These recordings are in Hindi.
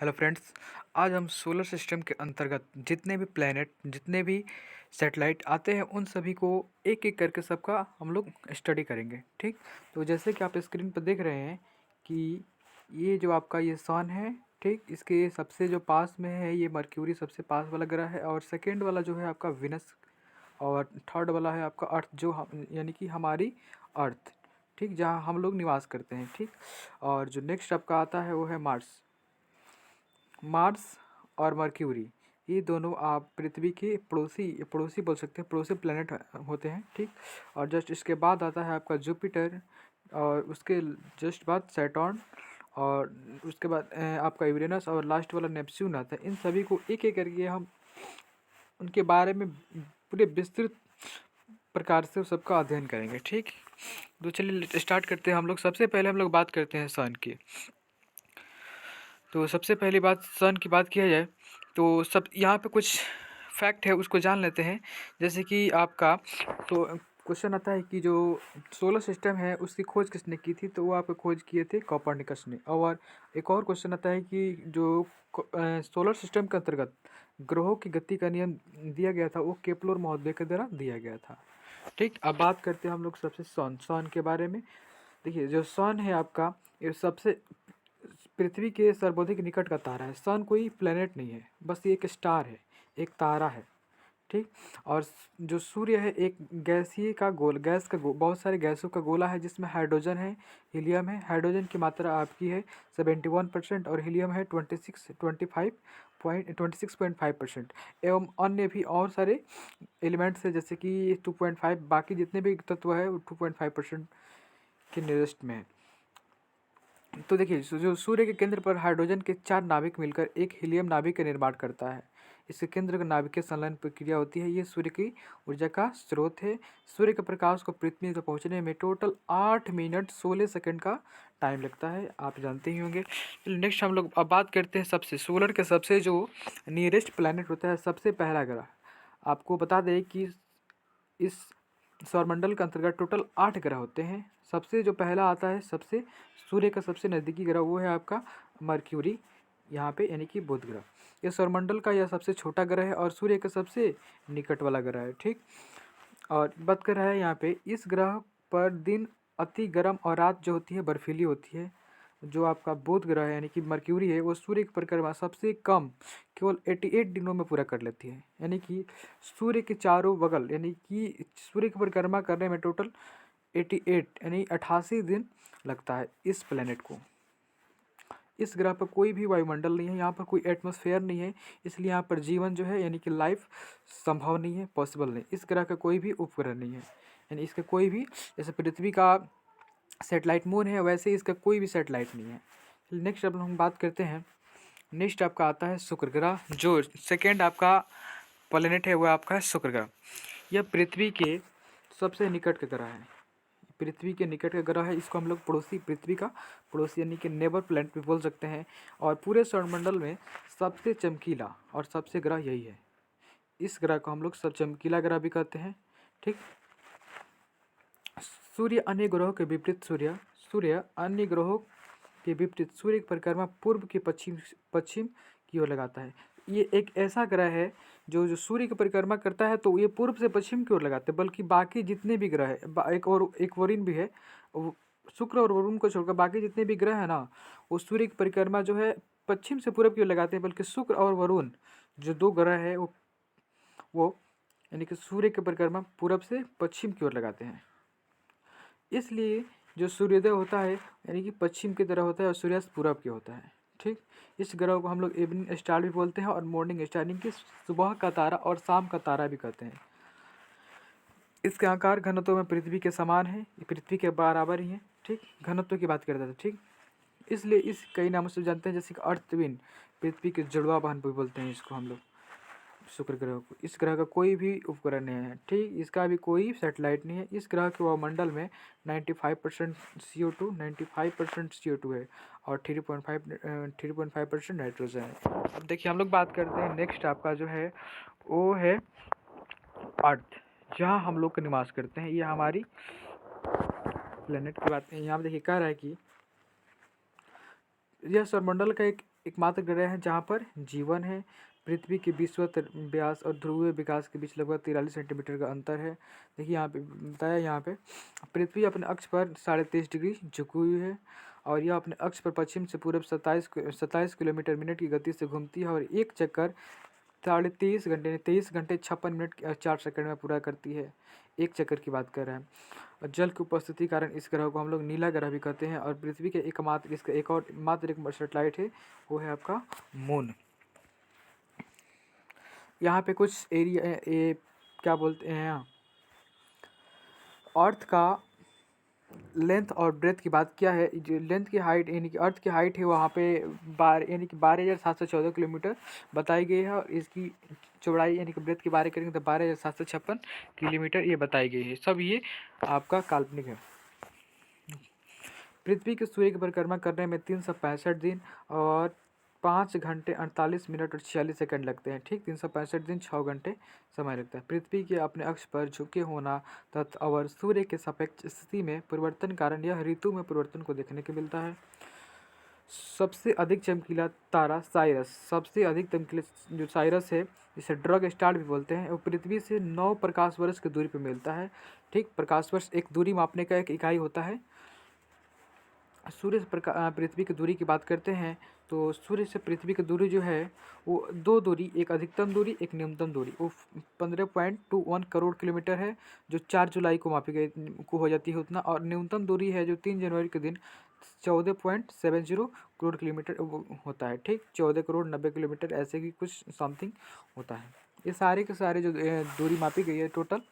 Hello friends. आज हम सोलर सिस्टम के अंतर्गत जितने भी प्लैनेट, जितने भी सैटेलाइट आते हैं, उन सभी को एक एक करके सबका हम लोग स्टडी करेंगे। ठीक, तो जैसे कि आप स्क्रीन पर देख रहे हैं कि ये जो आपका ये सन है, ठीक, इसके सबसे जो पास में है ये मर्क्यूरी सबसे पास वाला ग्रह है, और सेकेंड वाला जो है आपका विनस, और थर्ड वाला है आपका अर्थ, जो हम यानी कि हमारी अर्थ, ठीक, जहाँ हम लोग निवास करते हैं। ठीक, और जो नेक्स्ट आपका आता है वो है मार्स। मार्स और मर्क्यूरी, ये दोनों आप पृथ्वी के पड़ोसी पड़ोसी बोल सकते हैं, पड़ोसी प्लेनेट होते हैं। ठीक, और जस्ट इसके बाद आता है आपका जुपिटर, और उसके जस्ट बाद सैटर्न, और उसके बाद आपका यूरेनस, और लास्ट वाला नेपच्यून आता है। इन सभी को एक एक करके हम उनके बारे में पूरे विस्तृत प्रकार से सबका अध्ययन करेंगे। ठीक, तो चलिए स्टार्ट करते हैं। हम लोग सबसे पहले हम लोग बात करते हैं सन की। तो सबसे पहली बात, सन की बात किया जाए तो सब यहाँ पे कुछ फैक्ट है उसको जान लेते हैं। जैसे कि आपका तो क्वेश्चन आता है कि जो सोलर सिस्टम है उसकी खोज किसने की थी, तो वो आपको खोज किए थे कोपर्निकस ने। और एक और क्वेश्चन आता है कि जो सोलर सिस्टम के अंतर्गत ग्रहों की गति का नियम दिया गया था वो केप्लर महोदय के द्वारा दिया गया था। ठीक, अब बात करते हैं हम लोग सबसे सन के बारे में। देखिए, जो सन है आपका, ये सबसे पृथ्वी के सर्वाधिक निकट का तारा है। सन कोई प्लेनेट नहीं है, बस ये एक स्टार है, एक तारा है। ठीक, और जो सूर्य है एक गैसीय का गोल, बहुत सारे गैसों का गोला है, जिसमें हाइड्रोजन है, हीलियम है। हाइड्रोजन की मात्रा आपकी है 71%, और हीलियम है 26.5%, एवं अन्य भी और सारे एलिमेंट्स है, जैसे कि 2.5, बाकी जितने भी तत्व है वो 2.5% के नियरेस्ट में है। तो देखिए, जो सूर्य के केंद्र पर हाइड्रोजन के 4 नाभिक मिलकर एक हीलियम नाभिक का निर्माण करता है। इसके केंद्र का नाभिकीय संलयन प्रक्रिया होती है। ये सूर्य की ऊर्जा का स्रोत है। सूर्य के प्रकाश को पृथ्वी तक पहुंचने में टोटल 8 मिनट 16 सेकंड का टाइम लगता है, आप जानते ही होंगे। चलिए नेक्स्ट हम लोग अब बात करते हैं सबसे सोलर के सबसे जो नियरेस्ट प्लैनेट होता है, सबसे पहला ग्रह। आपको बता दें कि इस सौरमंडल के अंतर्गत टोटल 8 ग्रह होते हैं। सबसे जो पहला आता है, सबसे सूर्य का सबसे नज़दीकी ग्रह, वो है आपका मर्क्यूरी, यहाँ पे यानी कि बुध ग्रह। ये सौरमंडल का यह सबसे छोटा ग्रह है और सूर्य का सबसे निकट वाला ग्रह है। ठीक, और बात कर रहा है यहाँ पे, इस ग्रह पर दिन अति गर्म और रात जो होती है बर्फीली होती है। जो आपका बुध ग्रह है यानी कि मर्क्यूरी है, वो सूर्य की परिक्रमा सबसे कम केवल 88 दिनों में पूरा कर लेती है। यानी कि सूर्य के चारों बगल, यानी कि सूर्य की परिक्रमा करने में टोटल 88 यानी 88 दिन लगता है इस प्लेनेट को। इस ग्रह पर कोई भी वायुमंडल नहीं है, यहाँ पर कोई एटमॉस्फेयर नहीं है, इसलिए यहाँ पर जीवन जो है यानी कि लाइफ संभव नहीं है, पॉसिबल नहीं। इस ग्रह का कोई भी उपग्रह नहीं है, यानी इसका कोई भी, जैसे पृथ्वी का सेटेलाइट मून है, वैसे ही इसका कोई भी सेटेलाइट नहीं है। नेक्स्ट अब हम बात करते हैं, नेक्स्ट आपका आता है शुक्र ग्रह। जो सेकेंड आपका प्लेनेट है वो आपका है शुक्र ग्रह। यह पृथ्वी के सबसे निकट का ग्रह है, पृथ्वी के निकट का ग्रह है। इसको हम लोग पड़ोसी, पृथ्वी का पड़ोसी यानी कि नेबर प्लैनेट भी बोल सकते हैं। और पूरे सौरमंडल में सबसे चमकीला और सबसे ग्रह यही है। इस ग्रह को हम लोग सब चमकीला ग्रह भी कहते हैं। ठीक, सूर्य अन्य ग्रहों के विपरीत सूर्य अन्य ग्रहों के विपरीत सूर्य की परिक्रमा पूर्व के पश्चिम पश्चिम की ओर लगाता है। ये एक ऐसा ग्रह है जो सूर्य की परिक्रमा करता है तो ये पूर्व से पश्चिम की ओर लगाते हैं, बल्कि बाकी जितने भी ग्रह है, एक वरुण भी है, शुक्र और वरुण को छोड़कर बाकी जितने भी ग्रह है ना, वो सूर्य की परिक्रमा जो है पश्चिम से पूर्व की ओर लगाते हैं, बल्कि शुक्र और वरुण जो 2 ग्रह है वो यानी कि सूर्य की परिक्रमा पूरब से पश्चिम की ओर लगाते हैं। इसलिए जो सूर्योदय होता है यानी कि पश्चिम की तरह होता है और सूर्यास्त पूरब की होता है। ठीक, इस ग्रह को हम लोग इवनिंग स्टार भी बोलते हैं और मॉर्निंग स्टार, यानी कि सुबह का तारा और शाम का तारा भी कहते हैं। इसके आकार घनत्व में पृथ्वी के समान है, ये पृथ्वी के बराबर ही है। ठीक, घनत्व की बात करते थे। ठीक, इसलिए इस कई नामों से जानते हैं, जैसे कि अर्थ ट्विन, पृथ्वी के जुड़वा बहन भी बोलते हैं इसको हम लोग, शुक्र ग्रह को। इस ग्रह का कोई भी उपग्रह नहीं है। ठीक, इसका भी कोई सैटेलाइट नहीं है। इस ग्रह के वायुमंडल में 95% CO2, 95% CO2 है, और 3.5% नाइट्रोजन है। अब देखिए हम लोग बात करते हैं, नेक्स्ट आपका जो है वो है अर्थ, जहाँ हम लोग का निवास करते हैं। ये हमारी प्लेनेट की बात है। यहाँ पे देखिए कह रहा है कि यह सौरमंडल का एक एकमात्र ग्रह है जहाँ पर जीवन है। पृथ्वी के विषुवत व्यास और ध्रुवीय विकास के बीच लगभग 43 सेंटीमीटर का अंतर है। देखिए यहाँ पे बताया, यहाँ पे पृथ्वी अपने अक्ष पर 23.5 डिग्री झुकी हुई है और यह अपने अक्ष पर पश्चिम से पूर्व 27 किलोमीटर मिनट की गति से घूमती है और एक चक्कर 23 घंटे 56 मिनट 4 सेकंड में पूरा करती है। एक चक्कर की बात कर रहे हैं। और जल की उपस्थिति के कारण इस ग्रह को हम लोग नीला ग्रह भी कहते हैं। और पृथ्वी के एकमात्र इसका एक और मात्र एक सैटेलाइट है, वो है आपका मून। यहाँ पे कुछ एरिया ये क्या बोलते हैं, अर्थ का लेंथ और ब्रेथ की बात किया है। जो लेंथ की हाइट यानी कि अर्थ की हाइट है वहाँ पे 12,714 किलोमीटर बताई गई है और इसकी चौड़ाई यानी कि ब्रेथ की बात करेंगे तो 12,756 किलोमीटर ये बताई गई है। सब ये आपका काल्पनिक है। पृथ्वी के सूर्य की परिक्रमा करने में 365 दिन और 5 घंटे 48 मिनट और 46 सेकंड लगते हैं। ठीक, 365 दिन 6 घंटे समय लगता है। पृथ्वी के अपने अक्ष पर झुके होना तथा और सूर्य के सापेक्ष स्थिति में परिवर्तन कारण यह ऋतु में परिवर्तन को देखने को मिलता है। सबसे अधिक चमकीला तारा साइरस, सबसे अधिक चमकीला जो साइरस है, जिसे ड्रग स्टार भी बोलते हैं, वो पृथ्वी से 9 प्रकाश वर्ष की दूरी पर मिलता है। ठीक, प्रकाश वर्ष एक दूरी मापने का एक इकाई होता है। सूर्य से पृथ्वी की दूरी की बात करते हैं तो सूर्य से पृथ्वी की दूरी जो है वो दो दूरी, एक अधिकतम दूरी एक न्यूनतम दूरी, वो 15.21 करोड़ किलोमीटर है जो 4 जुलाई को मापी गई को हो जाती है उतना। और न्यूनतम दूरी है जो 3 जनवरी के दिन 14.70 करोड़ किलोमीटर होता है। ठीक, 14 करोड़ 90 किलोमीटर ऐसे ही कुछ समथिंग होता है। ये सारे के सारे जो दूरी मापी गई है टोटल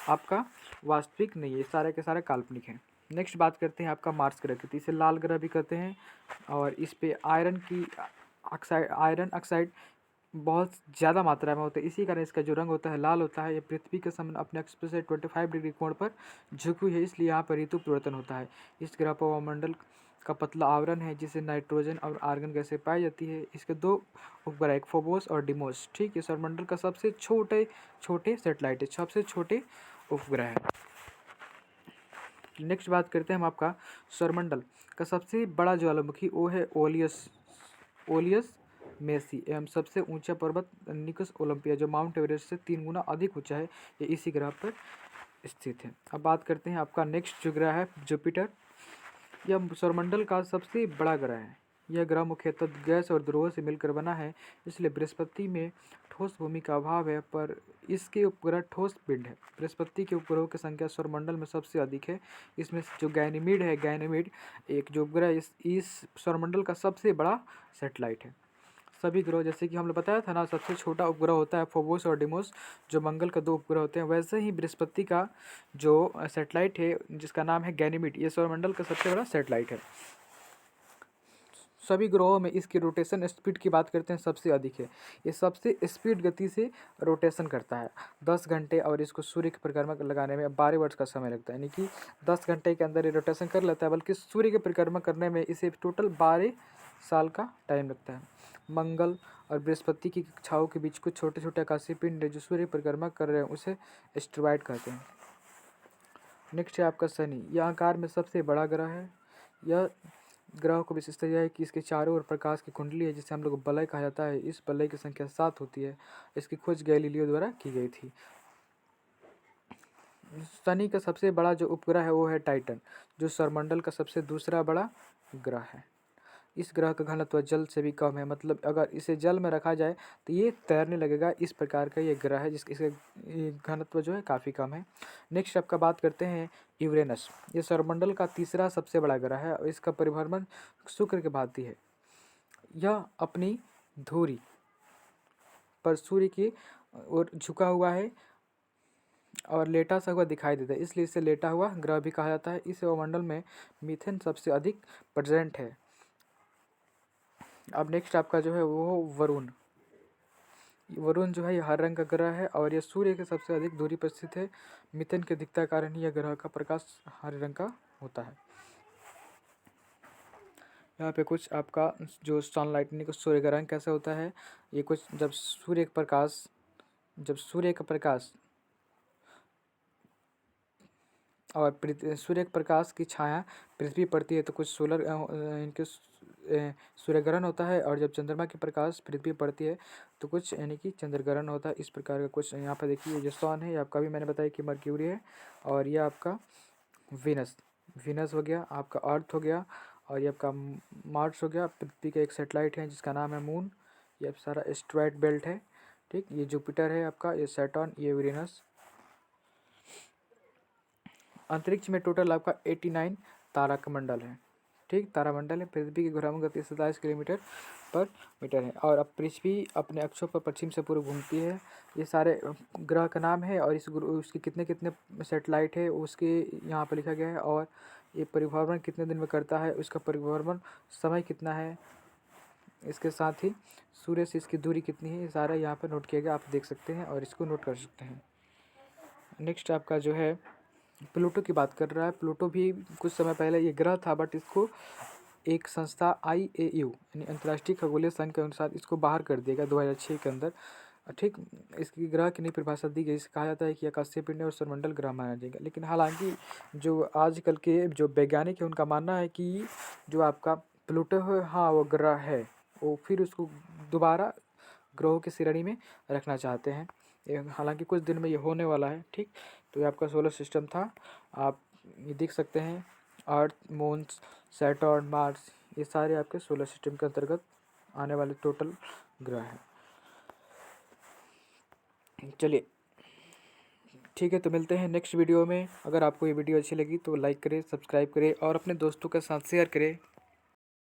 आपका वास्तविक नहीं है, सारे के सारे काल्पनिक है। नेक्स्ट बात करते हैं आपका मार्स ग्रह की। इसे लाल ग्रह भी कहते हैं और इस पे आयरन ऑक्साइड बहुत ज़्यादा मात्रा में होता है, इसी कारण इसका जो रंग होता है लाल होता है। ये पृथ्वी के समान अपने अक्ष से 25 डिग्री कोण पर झुकी हुई है, इसलिए यहाँ पर ऋतु परिवर्तन होता है। इस ग्रह पर वायुमंडल का पतला आवरण है जिसे नाइट्रोजन और आर्गन गैसें पाई जाती है। इसके 2 उपग्रह, एक फोबोस और डिमोस। ठीक, ये सौरमंडल का सबसे छोटे सैटेलाइट है, सबसे छोटे उपग्रह है। नेक्स्ट बात करते हैं हम आपका सौरमंडल का सबसे बड़ा ज्वालामुखी, वो है ओलियस मेसी एवं सबसे ऊंचा पर्वत निकस ओलंपिया जो माउंट एवरेस्ट से 3 गुना अधिक ऊंचा है, ये इसी ग्रह पर स्थित है। अब बात करते हैं आपका नेक्स्ट जो ग्रह है जुपिटर। यह सौरमंडल का सबसे बड़ा ग्रह है। यह ग्रह मुख्यतः गैस और ध्रुवों से मिलकर बना है, इसलिए बृहस्पति में ठोस भूमि का अभाव है, पर इसके उपग्रह ठोस पिंड है। बृहस्पति के उपग्रहों की संख्या सौरमंडल में सबसे अधिक है। इसमें जो गैनीमीड एक जो उपग्रह इस सौरमंडल का सबसे बड़ा सैटेलाइट है। सभी ग्रह जैसे कि हमने बताया था ना, सबसे छोटा उपग्रह होता है फोबोस और डिमोस जो मंगल का 2 उपग्रह होते हैं, वैसे ही बृहस्पति का जो सैटेलाइट है जिसका नाम है गैनीमीड, ये सौरमंडल का सबसे बड़ा सैटेलाइट है। सभी ग्रहों में इसकी रोटेशन स्पीड की बात करते हैं सबसे अधिक है। ये सबसे स्पीड गति से रोटेशन करता है 10 घंटे और इसको सूर्य की परिक्रमा लगाने में 12 वर्ष का समय लगता है। यानी कि 10 घंटे के अंदर ये रोटेशन कर लेता है, बल्कि सूर्य की परिक्रमा करने में इसे टोटल 12 साल का टाइम लगता है। मंगल और बृहस्पति की कक्षाओं के बीच कुछ छोटे छोटे आकाशीय पिंड है जो सूर्य परिक्रमा कर रहे हैं, उसे एस्टेरॉयड कहते हैं। नेक्स्ट है आपका शनि। यह आकार में सबसे बड़ा ग्रह है। यह ग्रह को विशेषता यह है कि इसके चारों ओर प्रकाश की कुंडली है जिसे हम लोग वलय कहा जाता है। इस वलय की संख्या 7 होती है। इसकी खोज गैलीलियो द्वारा की गई थी। शनि का सबसे बड़ा जो उपग्रह है वो है टाइटन, जो सौरमंडल का सबसे दूसरा बड़ा ग्रह है। इस ग्रह का घनत्व जल से भी कम है, मतलब अगर इसे जल में रखा जाए तो ये तैरने लगेगा, इस प्रकार का ये ग्रह है जिसके घनत्व जो है काफ़ी कम है। नेक्स्ट आपका बात करते हैं यूरेनस। ये सौरमंडल का तीसरा सबसे बड़ा ग्रह है और इसका परिभ्रमण शुक्र के भांति है। यह अपनी धुरी पर सूर्य की ओर झुका हुआ है और लेटा सा हुआ दिखाई देता है, इसलिए इसे लेटा हुआ ग्रह भी कहा जाता है। इस वायुमंडल में मीथेन सबसे अधिक प्रेजेंट है। अब नेक्स्ट आपका जो है वो वरुण जो है ये हरे रंग का ग्रह है और यह सूर्य के सबसे अधिक दूरी पर स्थित है। मीथेन की अधिकता के कारण ही यह ग्रह का प्रकाश हरे रंग का होता है। यहाँ पे कुछ आपका जो सनलाइट यानी कि सूर्य का रंग कैसे होता है, ये कुछ जब सूर्य का प्रकाश और सूर्य के प्रकाश की छाया पृथ्वी पड़ती है तो कुछ सोलर इनके सूर्य ग्रहण होता है, और जब चंद्रमा की प्रकाश पृथ्वी पड़ती है तो कुछ यानी कि चंद्र ग्रहण होता है। इस प्रकार का कुछ यहाँ पर देखिए, जो सन है ये आपका भी मैंने बताया कि मर्क्यूरी है, और ये आपका वीनस वीनस हो गया, आपका अर्थ हो गया, और ये आपका मार्स हो गया। पृथ्वी का एक सैटेलाइट है जिसका नाम है मून। ये सारा एस्ट्रॉयड बेल्ट है, ठीक। ये जुपिटर है आपका, ये सैटर्न, ये यूरेनस। अंतरिक्ष में टोटल आपका 89 तारा का मंडल है, ठीक। तारामंडल है। पृथ्वी की घूर्णन गति 27 किलोमीटर पर मीटर है, और अब पृथ्वी अपने अक्षों पर पश्चिम से पूर्व घूमती है। ये सारे ग्रह का नाम है, और इस उसके कितने कितने सैटेलाइट है उसके यहाँ पर लिखा गया है, और ये परिभ्रमण कितने दिन में करता है, उसका परिभ्रमण समय कितना है, इसके साथ ही सूर्य से इसकी दूरी कितनी है, ये सारा यहाँ पर नोट किया गया, आप देख सकते हैं और इसको नोट कर सकते हैं। नेक्स्ट आपका जो है प्लूटो की बात कर रहा है। प्लूटो भी कुछ समय पहले ये ग्रह था, बट इसको एक संस्था IAU यानी अंतर्राष्ट्रीय खगोलीय संघ के अनुसार इसको बाहर कर दिया गया 2006 के अंदर, ठीक। इसकी ग्रह की नई परिभाषा दी गई। इसे कहा जाता है कि आकाशीय पिंड और सौरमंडल ग्रह माना जाएगा। लेकिन हालांकि जो आजकल के जो वैज्ञानिक है उनका मानना है कि जो आपका प्लूटो है, हाँ वो ग्रह है, वो फिर उसको दोबारा ग्रहों की श्रेणी में रखना चाहते हैं। हालांकि कुछ दिन में ये होने वाला है, ठीक। तो ये आपका सोलर सिस्टम था, आप ये देख सकते हैं। अर्थ, मून, सैटर्न, मार्स, ये सारे आपके सोलर सिस्टम के अंतर्गत आने वाले टोटल ग्रह हैं। चलिए ठीक है, तो मिलते हैं नेक्स्ट वीडियो में। अगर आपको ये वीडियो अच्छी लगी तो लाइक करें, सब्सक्राइब करें और अपने दोस्तों के साथ शेयर करें।